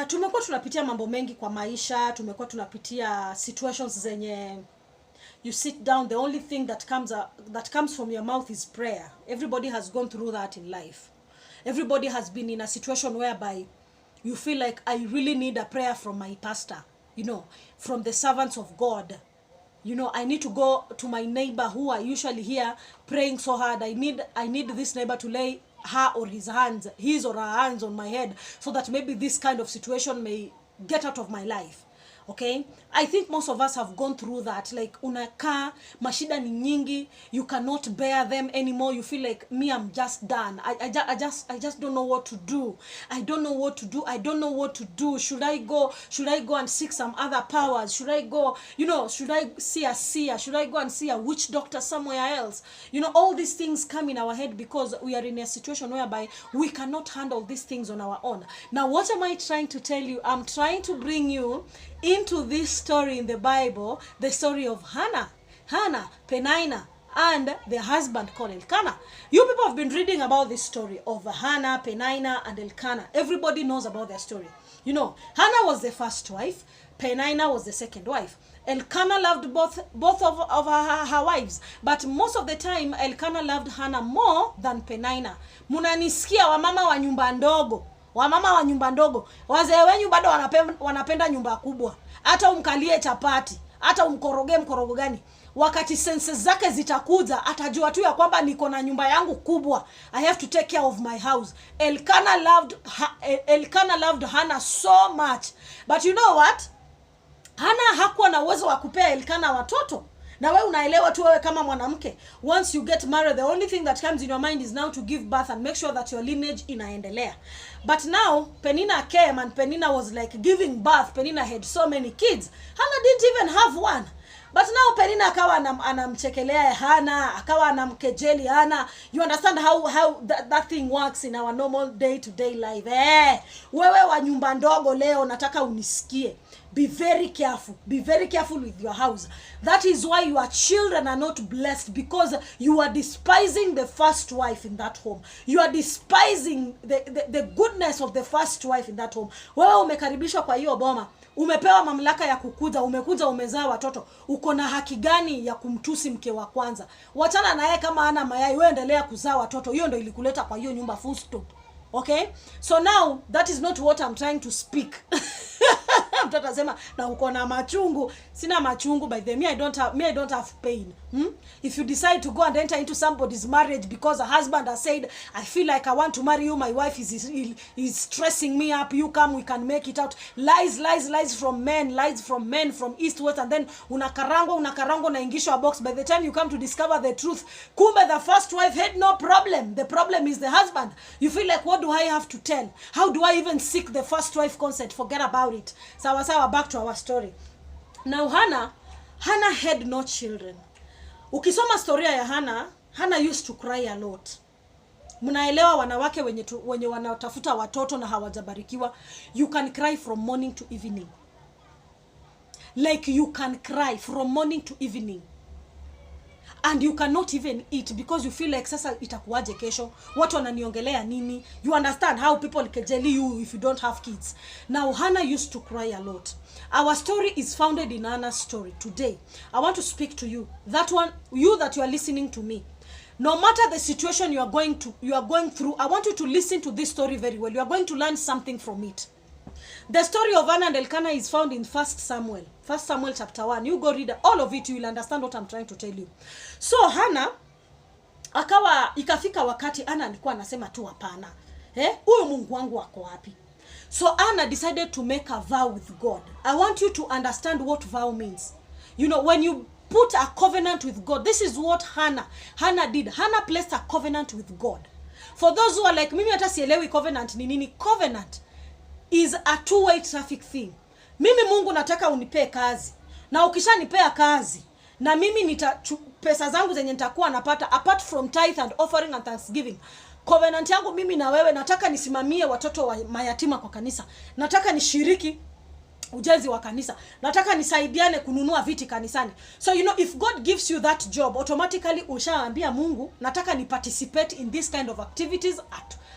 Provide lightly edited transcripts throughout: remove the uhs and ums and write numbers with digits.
tumekuwa tunapitia mambo mengi kwa maisha, tumekuwa tunapitia situations zenye you sit down, the only thing that comes from your mouth is prayer. Everybody has gone through that in life. Everybody has been in a situation whereby you feel like, I really need a prayer from my pastor, from the servants of God. I need to go to my neighbor who I usually hear praying so hard. I need this neighbor to lay his or her hands on my head, so that maybe this kind of situation may get out of my life. Okay, I think most of us have gone through that. Like, unakaa mashida ni nyingi, you cannot bear them anymore. You feel like, me, I'm just done. I just don't know what to do. I don't know what to do. Should I go and seek some other powers? Should I go, should I see a seer? Should I go and see a witch doctor somewhere else? All these things come in our head because we are in a situation whereby we cannot handle these things on our own. Now, what am I trying to tell you? I'm trying to bring you into this story in the Bible, the story of Hanna, Penina, and their husband called Elkana. You people have been reading about this story of Hanna, Penina, and Elkana. Everybody knows about their story. Hanna was the first wife, Penina was the second wife. Elkana loved both of her wives, but most of the time Elkana loved Hanna more than Penina. Munanisikia wamama wa nyumba ndogo. Wazee wenyu bado wanapenda nyumba kubwa. Hata umkalie chapati, hata mkorogo gani, wakati senses zake zitakuja, atajua tu ya kwamba niko na nyumba yangu kubwa. I have to take care of my house. Elkana loved Hanna so much. But you know what? Hanna hakuwa na uwezo wa kupea Elkana watoto. Na wewe unaelewa tu, wewe kama mwanamke, once you get married, the only thing that comes in your mind is now to give birth and make sure that your lineage inaendelea. But now Penina came, and Penina was like giving birth. Penina had so many kids. Hanna didn't even have one. But now Penina akawa anamchekelea Hanna, akawa anamkejeli Hanna. You understand how that thing works in our normal day-to-day life. Wewe wa nyumba ndogo leo nataka unisikie. Be very careful. Be very careful with your house. That is why your children are not blessed, because you are despising the first wife in that home. You are despising the goodness of the first wife in that home. Wewe umekaribishwa kwa hiyo boma. Umepewa mamlaka ya kukuza, umezaa watoto. Uko na haki gani ya kumtusi mke wa kwanza? Wachana naye kama hana mayai, wewe endelea kuzaa watoto. Hiyo ndio ilikuleta kwa hiyo nyumba, full stop. Okay? So now, that is not what I'm trying to speak. Mtoto asema na uko na machungu. Sina machungu, by the way. I don't have pain. If you decide to go and enter into somebody's marriage because a husband has said, I feel like I want to marry you, my wife is stressing me up, you come, we can make it out. Lies from men, from east, west, and then unakarango naingishwa box. By the time you come to discover the truth, kumbe the first wife had no problem. The problem is the husband. You feel like, what do I have to tell? How do I even seek the first wife consent? Forget about it. Sawa, back to our story. Now Hanna had no children. Ukisoma storia ya Hanna used to cry a lot. Mnaelewa wanawake wenye wanatafuta watoto na hawajabarikiwa, you can cry from morning to evening. Like, you can cry from morning to evening. And you cannot even eat because you feel like, sasa itakuwaje kesho? Watu wananiongelea nini? You understand how people kejeli you if you don't have kids. Now Hanna used to cry a lot. Our story is founded in Hanna's story. Today, I want to speak to you. That you are listening to me. No matter the situation you are going through, I want you to listen to this story very well. You are going to learn something from it. The story of Hanna and Elkana is found in 1 Samuel chapter 1. You go read all of it, you will understand what I'm trying to tell you. So Hanna ikafika wakati Hanna alikuwa anasema tu hapana. Huyu Mungu wangu wako wapi? So Hanna decided to make a vow with God. I want you to understand what vow means. When you put a covenant with God, this is what Hanna did. Hanna placed a covenant with God. For those who are like, mimi hata sielewi covenant ni nini. Covenant is a two-way traffic thing. Mimi Mungu nataka unipee kazi. Na ukishanipea kazi, na mimi pesa zangu zenye nitakuwa napata apart from tithe and offering and thanksgiving. Covenant yangu mimi na wewe, nataka nisimamie watoto wa mayatima kwa kanisa. Nataka nishiriki ujenzi wa kanisa. Nataka nisaidiane kununua viti kanisani. So if God gives you that job, automatically ushaambia Mungu, nataka ni participate in this kind of activities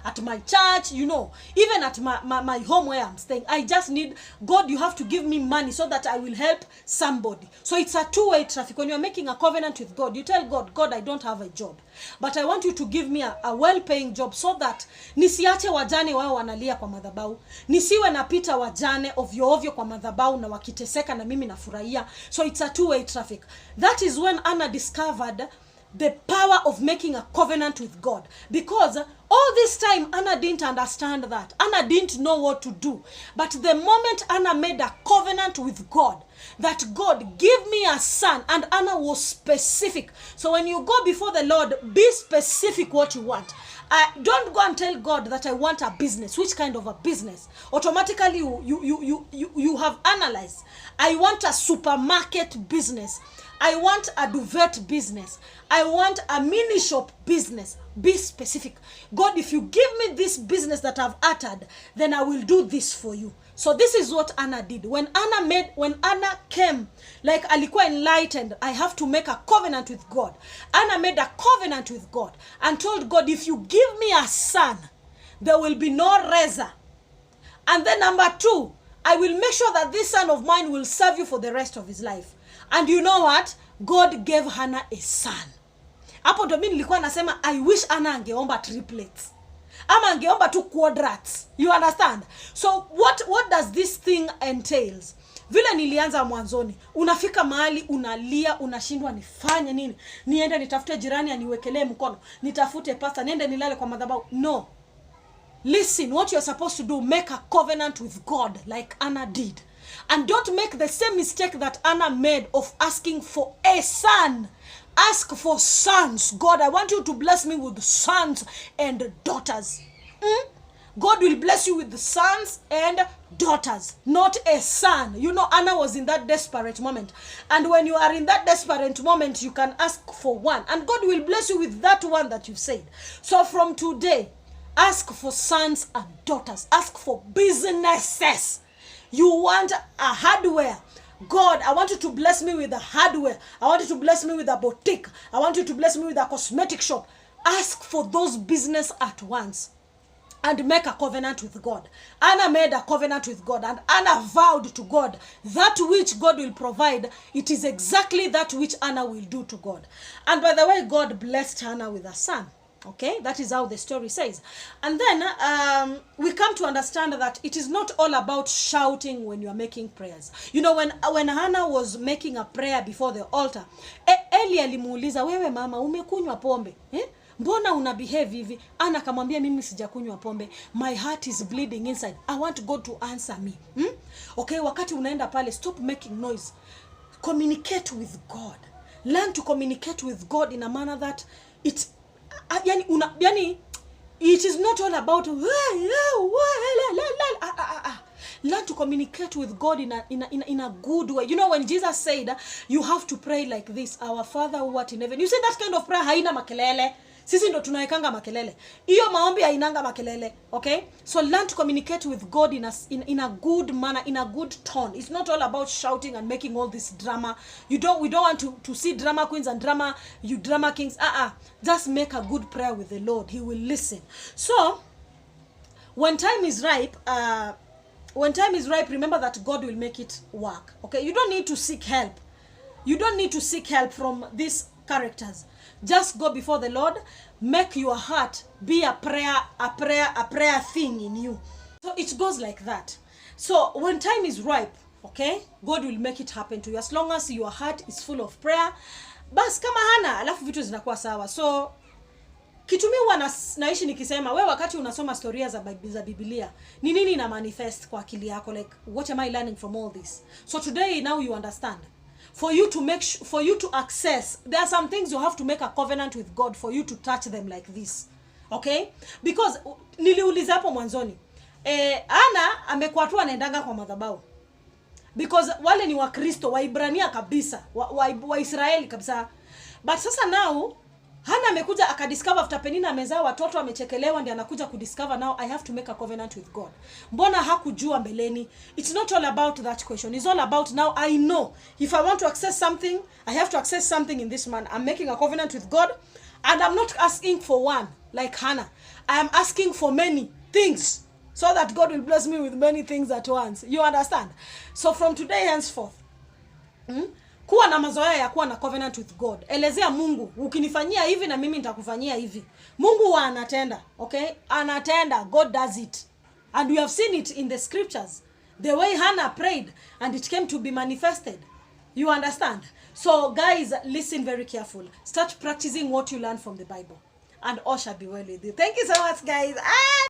at my church, you know, even at my home where I'm staying. I just need, God, you have to give me money so that I will help somebody. So it's a two-way traffic. When you're making a covenant with God, you tell God, God, I don't have a job, but I want you to give me a well-paying job so that nisiache wajane wao wanalia kwa madhabahu, nisiwe napita wajane ovyo ovyo kwa madhabahu na wakiteseka na mimi nafurahia. So it's a two-way traffic. That is when Anna discovered the power of making a covenant with God. Because all this time, Anna didn't understand that. Anna didn't know what to do. But the moment Anna made a covenant with God, that God, give me a son, and Anna was specific. So when you go before the Lord, be specific what you want. Don't go and tell God that I want a business. Which kind of a business? Automatically, you have analyzed. I want a supermarket business. I want a duvet business. I want a mini shop business. Be specific. God, if you give me this business that I've uttered, then I will do this for you. So this is what Anna did. When Anna came, like alikuwa enlightened, I have to make a covenant with God. Anna made a covenant with God and told God, if you give me a son, there will be no razor. And then number 2, I will make sure that this son of mine will serve you for the rest of his life. And you know what? God gave Hanna a son. Hapo ndo mimi nilikuwa nasema I wish Anna angeomba triplets. Ama angeomba 2 quadrats. You understand? So what does this thing entails? Vile nilianza mwanzoni, unafika mahali unalia, unashindwa nifanye nini? Niende nitafute jirani aniwekelee mkono, nitafute pasta, niende nilale kwa madhabahu. No. Listen, what you're supposed to do, make a covenant with God like Anna did. And don't make the same mistake that Anna made of asking for a son. Ask for sons. God, I want you to bless me with sons and daughters. God will bless you with sons and daughters, not a son. You know, Anna was in that desperate moment. And when you are in that desperate moment, you can ask for one. And God will bless you with that one that you've said. So from today, ask for sons and daughters. Ask for businesses. You want a hardware. God, I want you to bless me with a hardware. I want you to bless me with a boutique. I want you to bless me with a cosmetic shop. Ask for those business at once. And make a covenant with God. Anna made a covenant with God. And Anna vowed to God that which God will provide. It is exactly that which Anna will do to God. And by the way, God blessed Hannah with a son. Okay, that is how the story says. And then we come to understand that it is not all about shouting when you are making prayers. You know, when Hannah was making a prayer before the altar, Eli alimuuliza, wewe mama umekunywa pombe? Mbona una behave hivi? Anna akamwambia, mimi sijakunywa pombe. My heart is bleeding inside. I want God to answer me. Okay, wakati unaenda pale, stop making noise. Communicate with God. Learn to communicate with God in a manner that it is not all about learn to communicate with God in a good way. You know, when Jesus said you have to pray like this, our Father who art in heaven, you say that kind of prayer haina makelele. Sisi ndo tunaekanga makelele. Iyo maombi hainanga makelele. Okay? So learn to communicate with God in a good manner, in a good tone. It's not all about shouting and making all this drama. We don't want to see drama queens and drama kings. Just make a good prayer with the Lord. He will listen. So when time is ripe, remember that God will make it work. Okay? You don't need to seek help. You don't need to seek help from these characters. Just go before the Lord. Make your heart be a prayer thing in you. So it goes like that. So when time is ripe, okay, God will make it happen to you. As long as your heart is full of prayer. Bas kama Hana, alafu vitu zinakuwa sawa. So kitu mimi naishi nikisema, wewe wakati unasoma storia za Biblia, ni nini ina manifest kwa akili yako? Like, what am I learning from all this? So today, now you understand. For you to access, there are some things you have to make a covenant with God for you to touch them like this. Okay? Because niliuliza hapo mwanzoni, Anna amekuwa tu anaendanga kwa madhabahu. Because wale ni Wakristo, Waibrania kabisa, Waisraeli kabisa. But sasa now Hanna amekuja akadiscover after Penina amezaa watoto amechekelewa, ndiye anakuja kudiscover now I have to make a covenant with God. Mbona hakujua mbeleni? It's not all about that question. It's all about now I know if I want to access something, I have to access something in this man. I'm making a covenant with God and I'm not asking for one like Hannah. I am asking for many things so that God will bless me with many things at once. You understand? So from today henceforth, kuwa na mazoea ya kuwa na covenant with God. Elezea Mungu, ukinifanyia hivi na mimi nitakufanyia hivi. Mungu huwa anatenda, okay? Anatenda, God does it. And we have seen it in the scriptures. The way Hanna prayed and it came to be manifested. You understand? So guys, listen very careful. Start practicing what you learn from the Bible. And all shall be well with you. Thank you so much, guys.